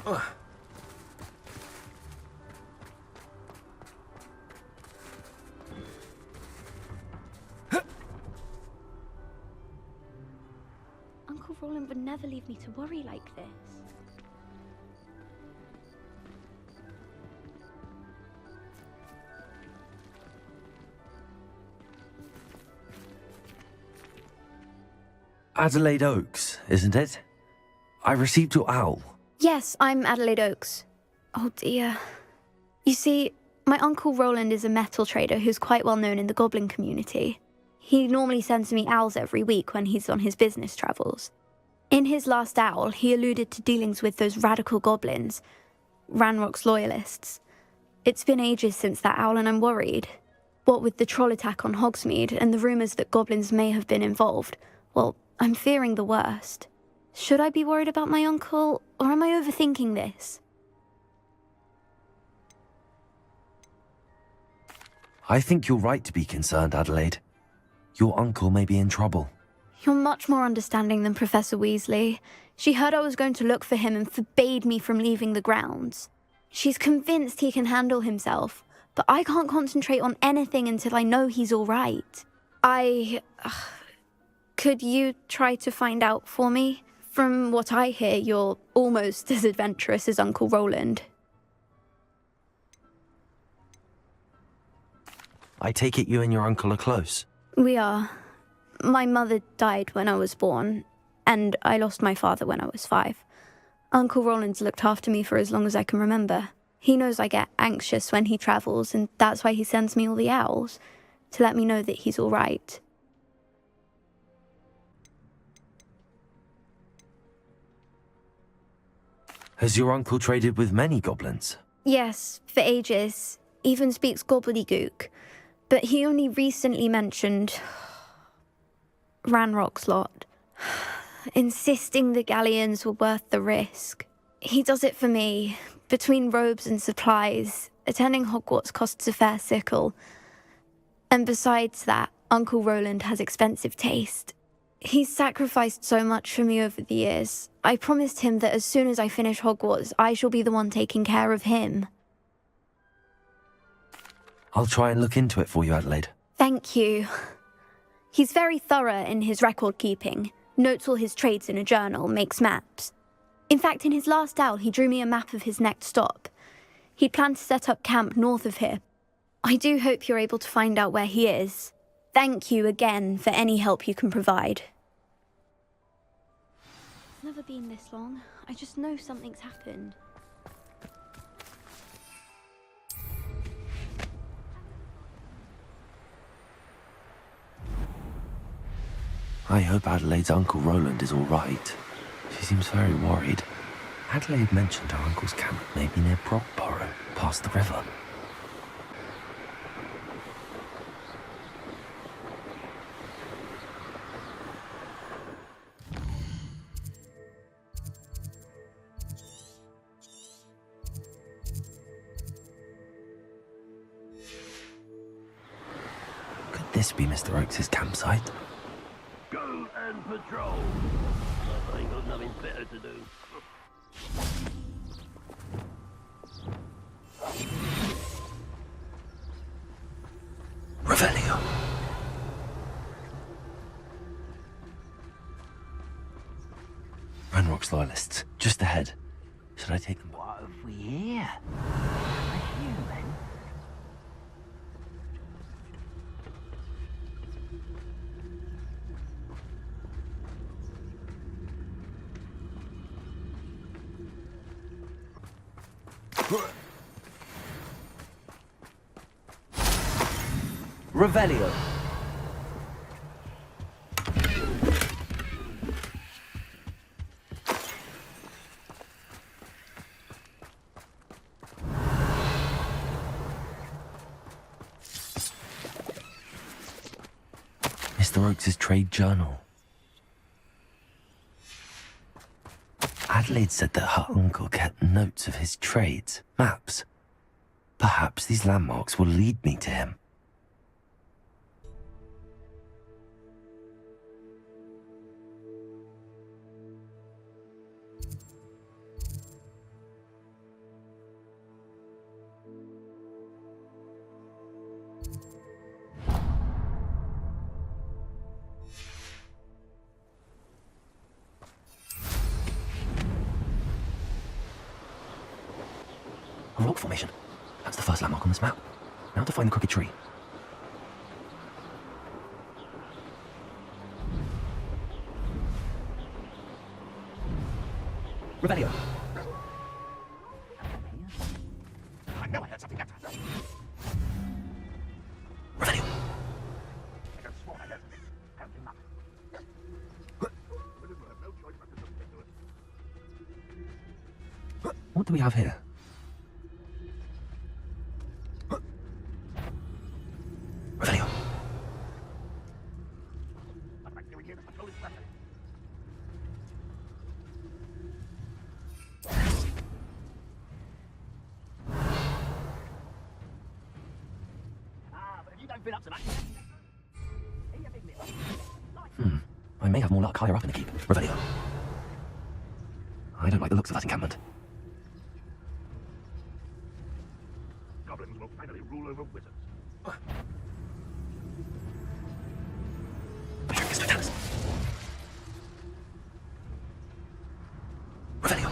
Uncle Rowland would never leave me to worry like this. Adelaide Oaks, isn't it? I received your owl. Yes, I'm Adelaide Oaks. Oh dear. You see, my Uncle Rowland is a metal trader who's quite well known in the goblin community. He normally sends me owls every week when he's on his business travels. In his last owl, he alluded to dealings with those radical goblins, Ranrock's loyalists. It's been ages since that owl and I'm worried. What with the troll attack on Hogsmeade and the rumours that goblins may have been involved, well, I'm fearing the worst. Should I be worried about my uncle, or am I overthinking this? I think you're right to be concerned, Adelaide. Your uncle may be in trouble. You're much more understanding than Professor Weasley. She heard I was going to look for him and forbade me from leaving the grounds. She's convinced he can handle himself, but I can't concentrate on anything until I know he's all right. Could you try to find out for me? From what I hear, you're almost as adventurous as Uncle Rowland. I take it you and your uncle are close. We are. My mother died when I was born, and I lost my father when I was 5. Uncle Rowland's looked after me for as long as I can remember. He knows I get anxious when he travels, and that's why he sends me all the owls, to let me know that he's all right. Has your uncle traded with many goblins? Yes, for ages. Even speaks gobbledygook. But he only recently mentioned Ranrock's lot, insisting the galleons were worth the risk. He does it for me. Between robes and supplies, attending Hogwarts costs a fair sickle. And besides that, Uncle Rowland has expensive taste. He's sacrificed so much for me over the years. I promised him that as soon as I finish Hogwarts, I shall be the one taking care of him. I'll try and look into it for you, Adelaide. Thank you. He's very thorough in his record keeping, notes all his trades in a journal, makes maps. In fact, in his last owl, he drew me a map of his next stop. He'd planned to set up camp north of here. I do hope you're able to find out where he is. Thank you again for any help you can provide. It's never been this long. I just know something's happened. I hope Adelaide's Uncle Rowland is all right. She seems very worried. Adelaide mentioned her uncle's camp may be near Brockborough, past the river. Could this be Mr. Oakes' campsite? Go and patrol. I ain't got nothing better to do. Revelio. Ranrock's loyalists, just ahead. Should I take them? What have we here? A human? Revelio. Mr. Oakes' trade journal. Adelaide said that her uncle kept notes of his trades, maps. Perhaps these landmarks will lead me to him. A rock formation. That's the first landmark on this map. Now to find the crooked tree. Revelio. I know I heard something after. Revelio. I could have sworn I heard something. Apparently not. The wizards will have no choice but to submit to it. What do we have here? Revelio. What am I doing here? The patrol is pressing. But if you don't feel up to that, here you big mill. I may have more luck higher up in the keep. Revelio. I don't like the looks of that encampment. Goblins will finally rule over wizards. Patricus Totalis. Revelio.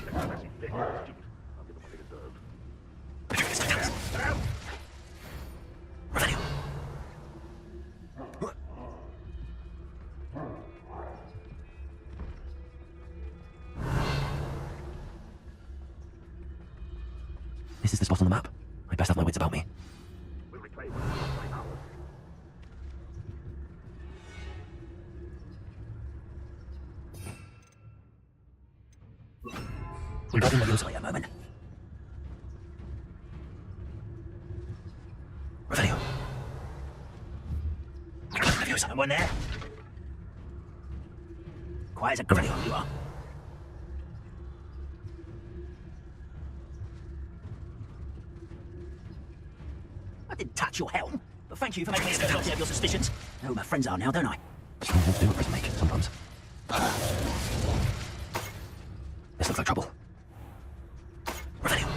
They're messy, big, and stupid. I'll give them what they deserve. Patricus Totalis. Revelio. This is the spot on the map. I best have my wits about me. We'll reclaim what's rightfully ours. We're grabbing my heels away a moment. Revelio. Someone there? Quiet as a granny you are. I didn't touch your helm, but thank you for making me a bit of your suspicions. I know who my friends are now, don't I? Some things do a prison make, sometimes. This looks like trouble. Revelio.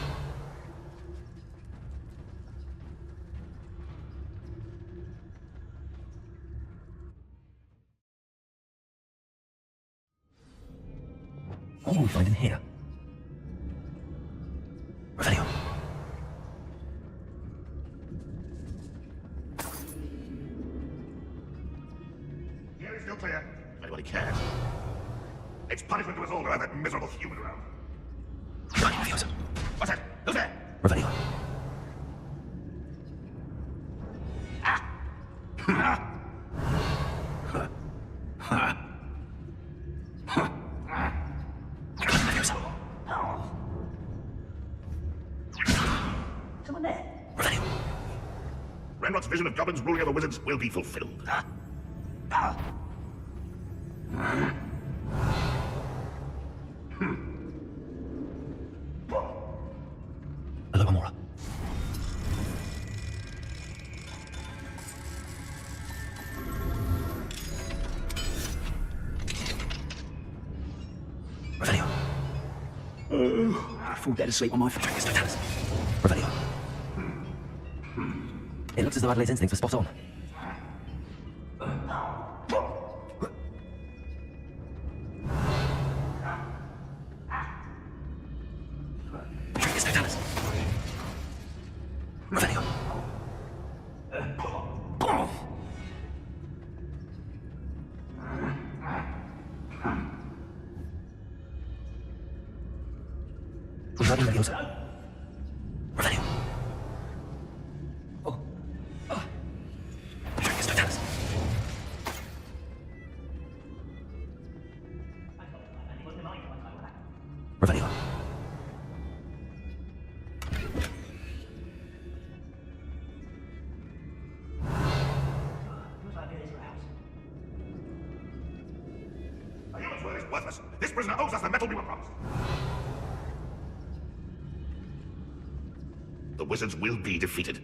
What will we find in here? Revelio. Here is still clear. If anybody cares. It's punishment to us all to have that miserable human around. Revelio. What's that? Who's there? Revelio. Someone there? Revelio. Renrock's vision of goblins ruling over wizards will be fulfilled. Hello, Amora. Revelio. I fall dead asleep on my feet. Patricus Totalis. Revelio. It looks as though Adelaide's instincts were spot on. Patricus Totalis. Revelio. Wingardium Leviosa. Revelio. Patricus Totalis. Revelio. A human's word is worthless. This prisoner owes us the metal we were promised. The wizards will be defeated.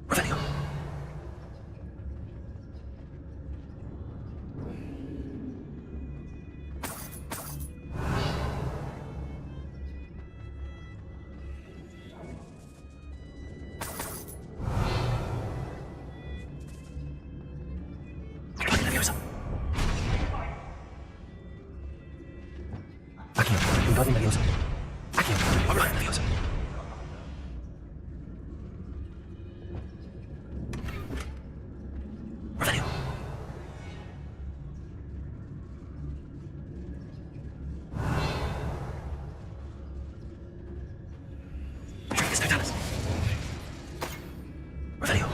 Revelio. Wingardium Leviosa. Wingardium Leviosa. Accio. Wingardium Leviosa. Revelio. Expectalis. Revelio.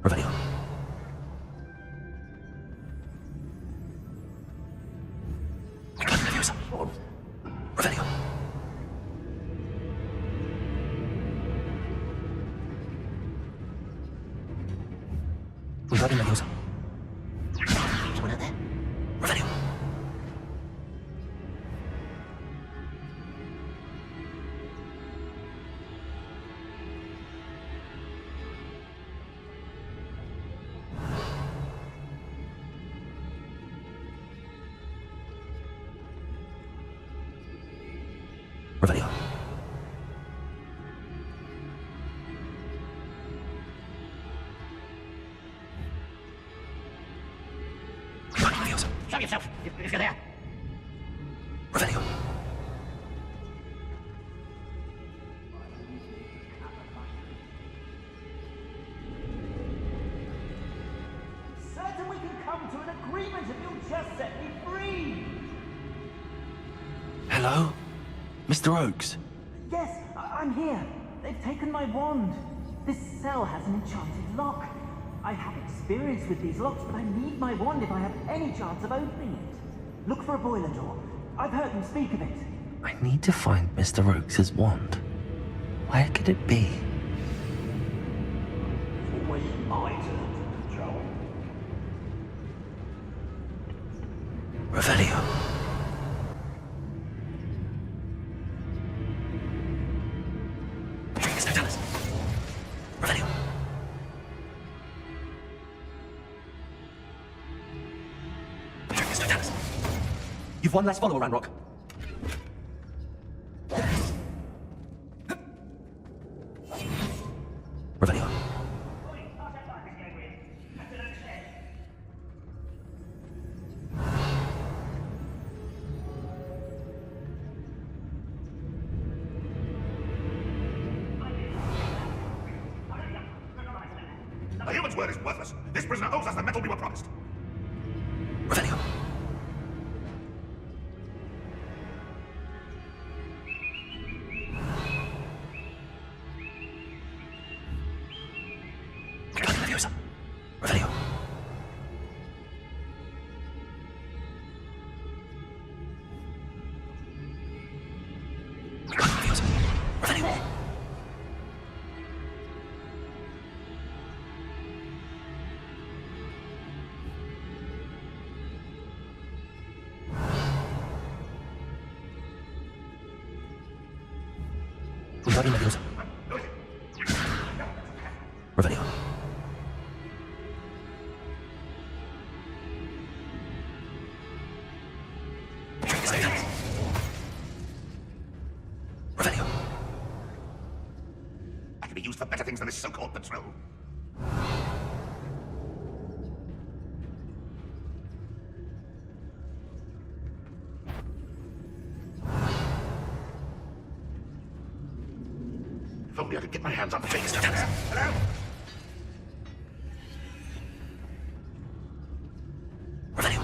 Revelio. Wingardium Leviosa. Revelio. Wingardium Leviosa. Anyone out there? Revelio. Revelio. Wingardium Leviosa. Show yourself, if you're there. Revelio. Certain we can come to an agreement if you'll just set me free. Hello? Mr. Oakes? Yes, I'm here. They've taken my wand. This cell has an enchanted lock. I have experience with these locks, but I need my wand if I have any chance of opening it. Look for a boiler door. I've heard them speak of it. I need to find Mr. Oakes' wand. Where could it be? Always my turn to control. Revelio. Expectalis. Revelio. Expectalis. You've one less follower, Ranrock. Revelio. The human's word is worthless. This prisoner owes us the metal we were promised. Revelio. Wingardium Leviosa. Revelio. Wingardium Leviosa. Revelio. Wingardium Leviosa. Revelio. Expectalis. Revelio. I can be used for better things than this so-called patrol. If only I could get my hands on things. Hello? Revelio.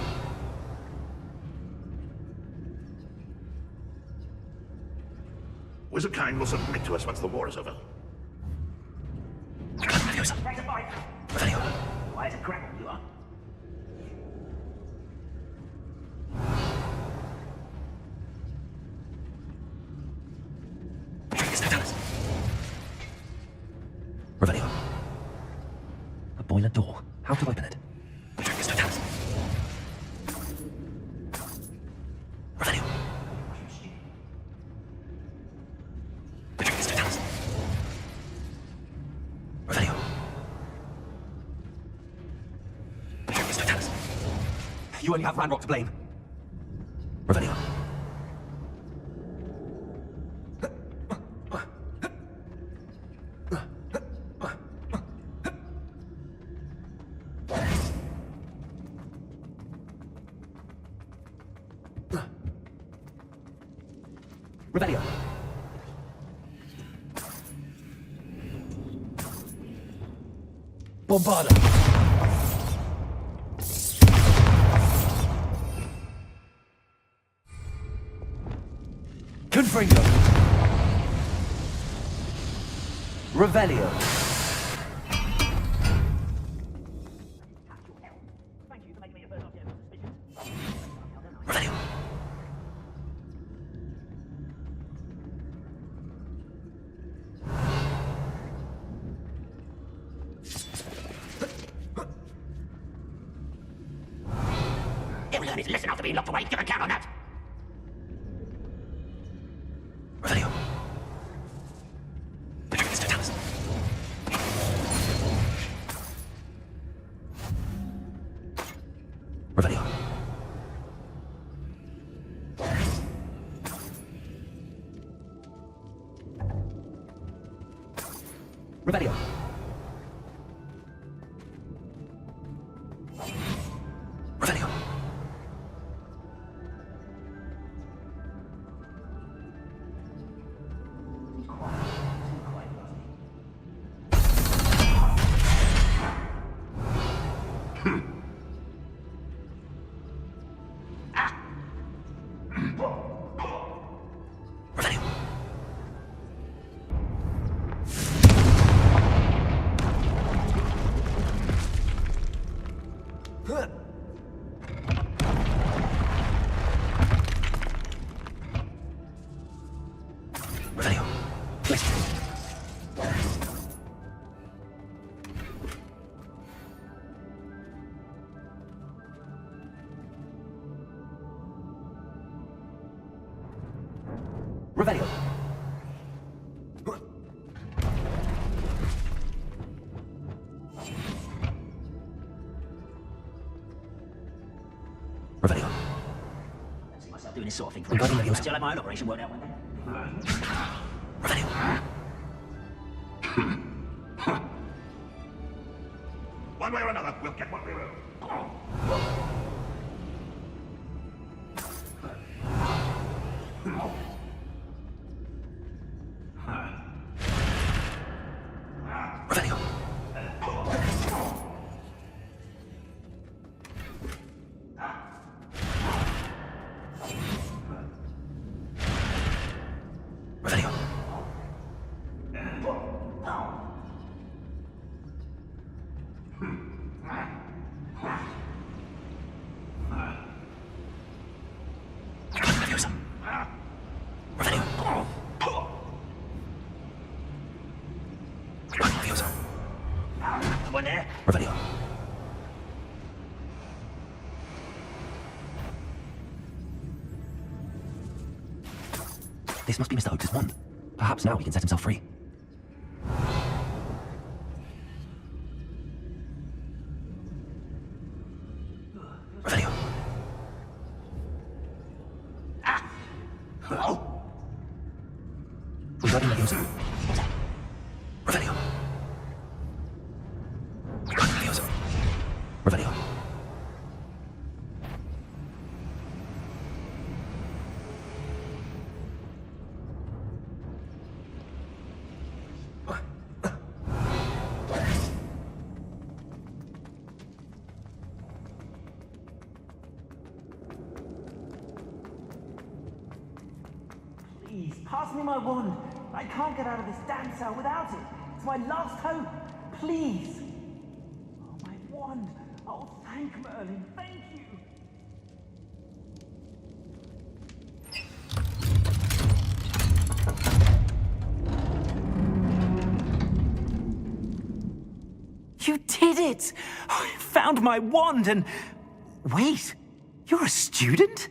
Wizard kind will submit to us once the war is over. Wingardium Leviosa. Revelio. Why is it grapple you are? Expectalis. Revelio. A boiler door. How to open it? Expectalis. Revelio. Expectalis. Revelio. Expectalis. You only have Ranrock to blame. Revelio. Bombarda! Confringo! Revelio! Thank you for making me a first object of suspicion. Revelio! He'll learn his lesson after being locked away. You can count on that. Revelio! Patricus Totalis! Revelio! Revelio! Revelio! Revelio! Revelio! Revelio! Revelio! I see myself doing this sort of thing for Regarding a Leviosa. Still have my own operation worked out one day. Revelio! One way or another, we'll get what we will. Revelio! Revelio! Leviosa! Revelio! Leviosa! Someone there? Revelio! This must be Mr. Oakes' wand. Perhaps now he can set himself free. Revelio! Hello? Regarding Leviosa. Revelio! Leviosa! Revelio! Please, pass me my wand. I can't get out of this damn cell without it. It's my last hope. Please. Oh, my wand. Oh, thank Merlin. Thank you. You did it! I found my wand and... Wait, you're a student?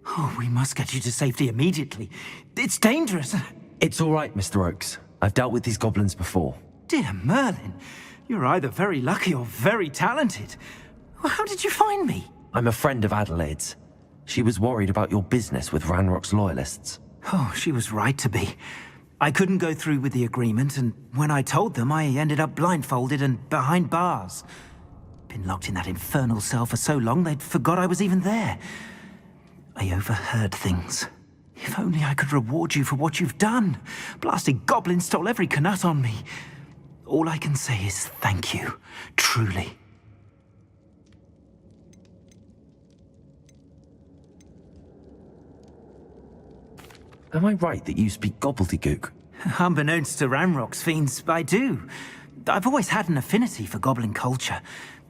Oh, we must get you to safety immediately. It's dangerous. It's all right, Mr. Oakes. I've dealt with these goblins before. Dear Merlin, you're either very lucky or very talented. Well, how did you find me? I'm a friend of Adelaide's. She was worried about your business with Ranrock's loyalists. Oh, she was right to be. I couldn't go through with the agreement, and when I told them, I ended up blindfolded and behind bars. Been locked in that infernal cell for so long, they'd forgot I was even there. I overheard things. If only I could reward you for what you've done. Blasted goblin stole every canut on me. All I can say is thank you, truly. Am I right that you speak gobbledygook? Unbeknownst to Ranrock's fiends, I do. I've always had an affinity for goblin culture.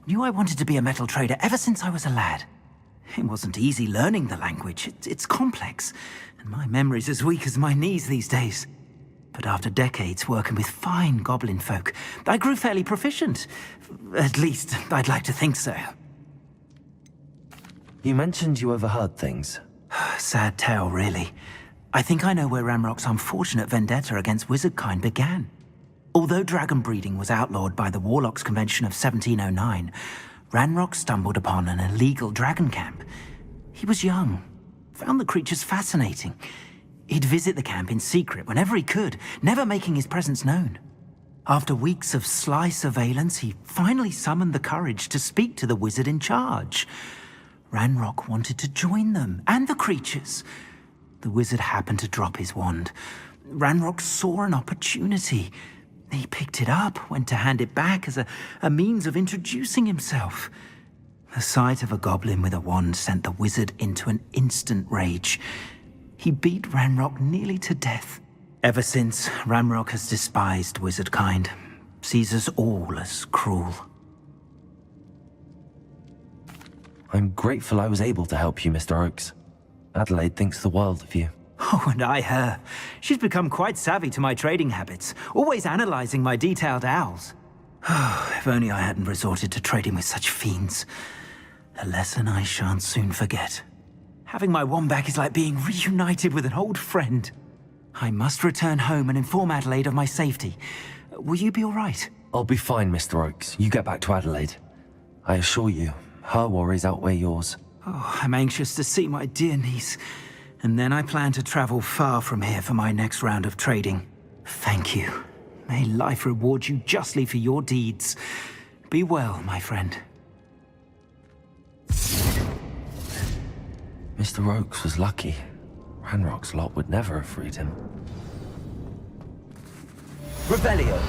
Knew I wanted to be a metal trader ever since I was a lad. It wasn't easy learning the language. It's complex, and my memory's as weak as my knees these days. But after decades working with fine goblin folk, I grew fairly proficient. At least, I'd like to think so. You mentioned you overheard things. Sad tale, really. I think I know where Ranrock's unfortunate vendetta against wizardkind began. Although dragon breeding was outlawed by the Warlocks Convention of 1709, Ranrock stumbled upon an illegal dragon camp. He was young, found the creatures fascinating. He'd visit the camp in secret whenever he could, never making his presence known. After weeks of sly surveillance, he finally summoned the courage to speak to the wizard in charge. Ranrock wanted to join them, and the creatures. The wizard happened to drop his wand. Ranrock saw an opportunity. He picked it up, went to hand it back as a means of introducing himself. The sight of a goblin with a wand sent the wizard into an instant rage. He beat Ranrock nearly to death. Ever since, Ranrock has despised wizardkind, sees us all as cruel. I'm grateful I was able to help you, Mr. Oakes. Adelaide thinks the world of you. Oh, and I her. She's become quite savvy to my trading habits, always analyzing my detailed owls. If only I hadn't resorted to trading with such fiends. A lesson I shan't soon forget. Having my wand back is like being reunited with an old friend. I must return home and inform Adelaide of my safety. Will you be all right? I'll be fine, Mr. Oakes. You get back to Adelaide. I assure you, her worries outweigh yours. Oh, I'm anxious to see my dear niece. And then I plan to travel far from here for my next round of trading. Thank you. May life reward you justly for your deeds. Be well, my friend. Mr. Oakes was lucky. Ranrock's lot would never have freed him. Revelio.